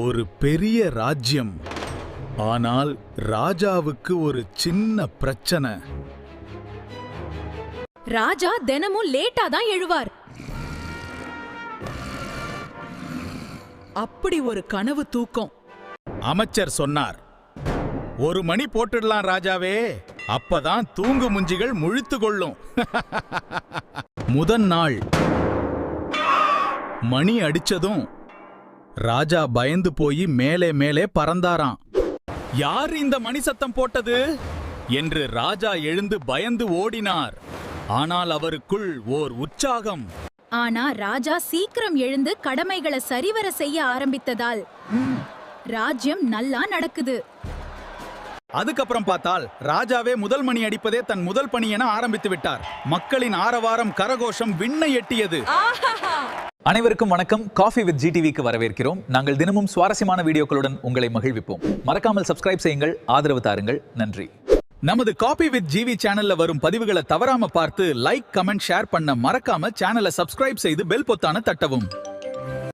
ஒரு பெரிய ராஜ்யம். ஆனால் ராஜாவுக்கு ஒரு சின்ன பிரச்சனை. ராஜா தினமும் லேட்டா தான் எழுவார். அப்படி ஒரு கனவு தூக்கம். அமைச்சர் சொன்னார், 1 மணி போட்டுடலாம் ராஜாவே, அப்பதான் தூங்கு முஞ்சிகள் முழித்து கொள்ளும். முதல் நாள் மணி அடிச்சதும் ராஜா பயந்து போய் மேலே மேலே பறந்தாராம். யார் இந்த மணி சத்தம் போட்டது என்று ராஜா எழுந்து பயந்து ஓடினார். ஆனால் அவருக்குள் ஓர் உற்சாகம். ஆனா ராஜா சீக்கிரம் எழுந்து கடமைகளை சரிவர செய்ய ஆரம்பித்ததால் ராஜ்யம் நல்லா நடக்குது. அதுக்கப்புறம் பார்த்தால் ராஜாவே முதல் மணி அடிப்பதே தன் முதல் பணி என ஆரம்பித்து விட்டார். மக்களின் ஆரவாரம், கரகோஷம் விண்ணை எட்டியது. அனைவருக்கும் வணக்கம். காஃபி வித் ஜிடிவிக்கு வரவேற்கிறோம். நாங்கள் தினமும் சுவாரஸ்யமான வீடியோக்களுடன் உங்களை மகிழ்விப்போம். மறக்காமல் சப்ஸ்கிரைப் செய்யுங்கள், ஆதரவு தாருங்கள். நன்றி. நமது காபி வித் ஜிவி சேனல்ல வரும் பதிவுகளை தவறாம பார்த்து லைக், கமெண்ட், ஷேர் பண்ண மறக்காம சேனலை சப்ஸ்கிரைப் செய்து பெல் பொத்தான தட்டவும்.